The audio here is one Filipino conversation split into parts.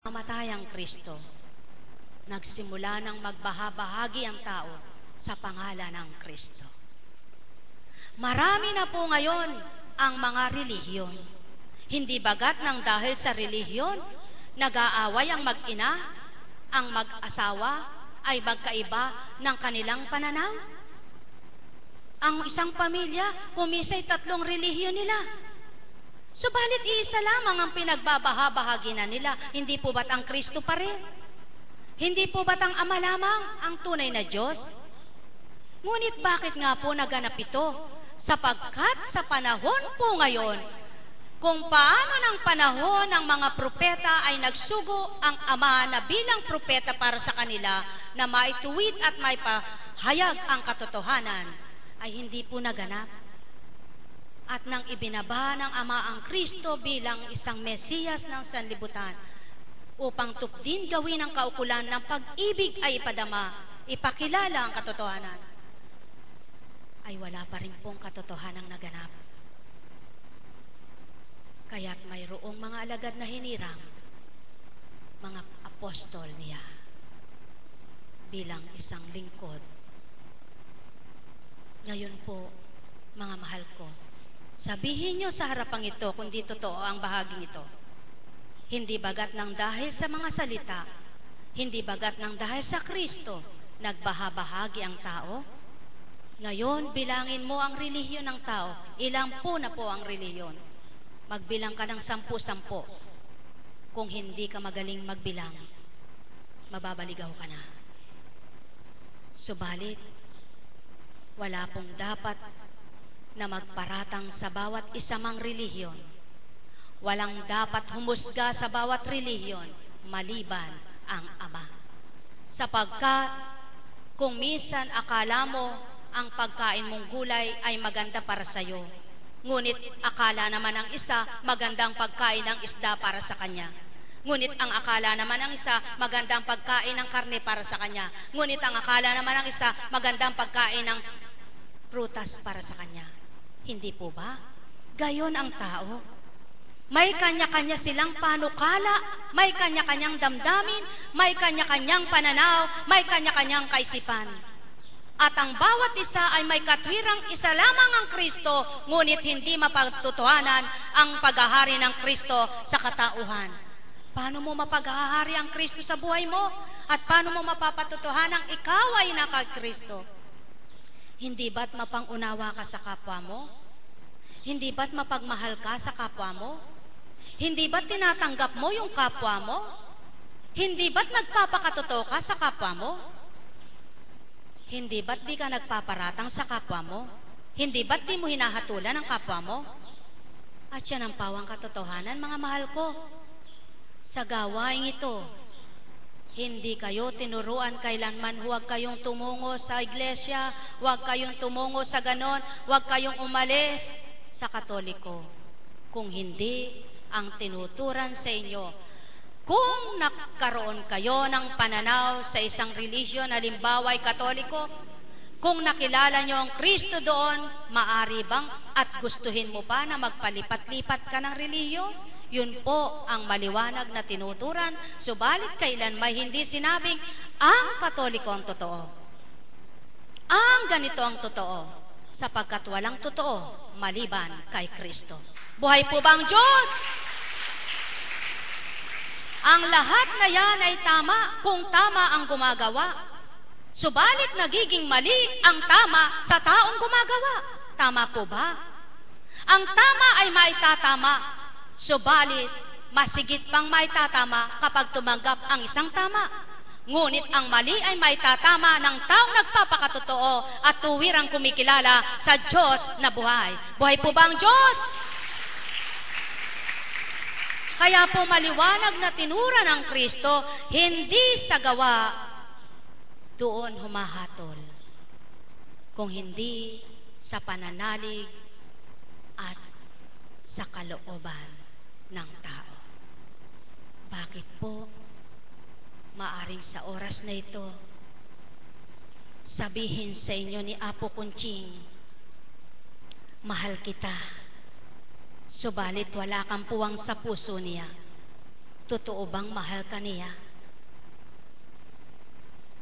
mamatay ang Kristo, nagsimula ng magbahabahagi ang tao sa pangalan ng Kristo. Marami na po ngayon ang mga relihiyon. Hindi bagat ng dahil sa relihiyon, nag-aaway ang mag-ina, ang mag-asawa ay magkaiba ng kanilang pananaw. Ang isang pamilya, kumisay 3 relihiyon nila. Subalit iisa lamang ang pinagbabahabahagi na nila. Hindi po ba't ang Kristo pa rin? Hindi po ba't ang Ama lamang ang tunay na Diyos? Ngunit bakit nga po naganap ito? Sapagkat sa panahon po ngayon, kung paano ng panahon ng mga propeta ay nagsugo ang Ama na bilang propeta para sa kanila na maituwid at maipahayag ang katotohanan, ay hindi po naganap. At nang ibinaba ng Ama ang Kristo bilang isang Mesiyas ng sanlibutan upang tupdin gawin ang kaukulan ng pag-ibig ay ipadama, ipakilala ang katotohanan, ay wala pa rin pong katotohanang naganap. Kaya't mayroong mga alagad na hinirang, mga apostol niya, bilang isang lingkod. Ngayon po, mga mahal ko, sabihin nyo sa harapang ito kung di totoo ang bahaging ito. Hindi bagat ng dahil sa mga salita, hindi bagat ng dahil sa Kristo, nagbahabahagi ang tao. Ngayon, bilangin mo ang relihiyon ng tao. Ilang po na po ang relihiyon? Magbilang ka ng 10-10. Kung hindi ka magaling magbilang, mababaligaw ka na. Subalit, wala pong dapat na magparatang sa bawat isa mang relihiyon. Walang dapat humusga sa bawat relihiyon maliban ang Ama. Sapagkat kung minsan akala mo ang pagkain mong gulay ay maganda para sa iyo, ngunit akala naman ng isa magandang pagkain ng isda para sa kanya. Ngunit ang akala naman ng isa magandang pagkain ng karne para sa kanya. Ngunit ang akala naman ng isa magandang pagkain ng prutas para sa kanya. Hindi po ba? Gayon ang tao. May kanya-kanya silang panukala, may kanya-kanyang damdamin, may kanya-kanyang pananaw, may kanya-kanyang kaisipan. At ang bawat isa ay may katwirang isa lamang ang Kristo, ngunit hindi mapagtutuhanan ang paghahari ng Kristo sa katauhan. Paano mo mapaghahari ang Kristo sa buhay mo? At paano mo mapapatutuhanang ikaw ay naka Kristo? Hindi ba't mapangunawa ka sa kapwa mo? Hindi ba't mapagmahal ka sa kapwa mo? Hindi ba't tinatanggap mo yung kapwa mo? Hindi ba't nagpapakatotoo ka sa kapwa mo? Hindi ba't di ka nagpaparatang sa kapwa mo? Hindi ba't di mo hinahatulan ang kapwa mo? At yan ang pawang katotohanan, mga mahal ko. Sa gawain ito, hindi kayo tinuruan kailanman, huwag kayong tumungo sa iglesia, huwag kayong tumungo sa ganon, huwag kayong umalis sa Katoliko. Kung hindi ang tinuturan sa inyo, kung nagkaroon kayo ng pananaw sa isang relihiyon, halimbawa ay Katoliko, kung nakilala nyo ang Kristo doon, maari bang at gustuhin mo pa na magpalipat-lipat ka ng relihiyon? Yun po ang maliwanag na tinuturan, subalit kailan may hindi sinabing ang Katoliko ang totoo. Ang ganito ang totoo, sapagkat walang totoo maliban kay Kristo. Buhay po bang Diyos? Ang lahat na yan ay tama kung tama ang gumagawa. Subalit nagiging mali ang tama sa taong gumagawa. Tama po ba? Ang tama ay maitatama, subalit masigit pang maitatama kapag tumanggap ang isang tama. Ngunit ang mali ay maitatama ng taong nagpapakatotoo at tuwirang kumikilala sa Diyos na buhay. Buhay po ba ang Diyos? Kaya po maliwanag na tinura ng Kristo, hindi sa gawa doon humahatol, kung hindi sa pananalig at sa kalooban ng tao. Bakit po? Maaring sa oras na ito, sabihin sa inyo ni Apo Kunching, mahal kita, subalit wala kang puwang sa puso niya. Totoo bang mahal ka niya?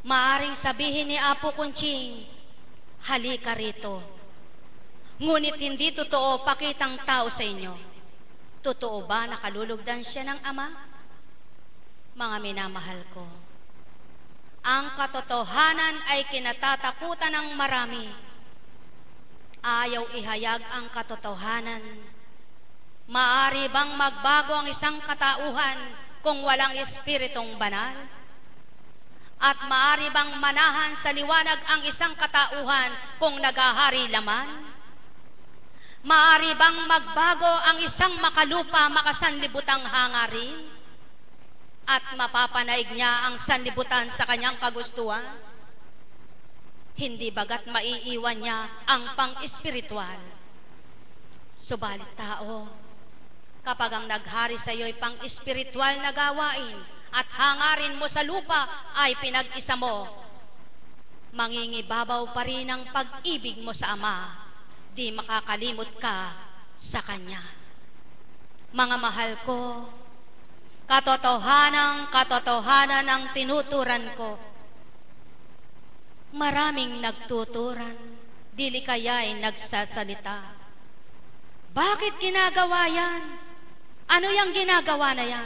Maaring sabihin ni Apo Kunching, halika rito. Ngunit hindi totoo pakitang tao sa inyo. Totoo ba nakalulugdan siya ng Ama? Mga minamahal ko, ang katotohanan ay kinatatakutan ng marami. Ayaw ihayag ang katotohanan. Maari bang magbago ang isang katauhan kung walang espiritong banal? At maari bang manahan sa liwanag ang isang katauhan kung nagahari laman? Maari bang magbago ang isang makalupa makasanlibutang hangarin? At mapapanaig niya ang sanlibutan sa kanyang kagustuhan? Hindi bagat maiiwan niya ang pang-espiritual. Subalit tao, kapag ang naghari sa iyo'y pang-espiritual na gawain at hangarin mo sa lupa ay pinag-isa mo, mangingibabaw pa rin ang pag-ibig mo sa Ama, di makakalimot ka sa Kanya. Mga mahal ko, katotohanan ang tinuturan ko. Maraming nagtuturan, dili kaya'y nagsasalita. Bakit ginagawa yan? Ano yung ginagawa na yan?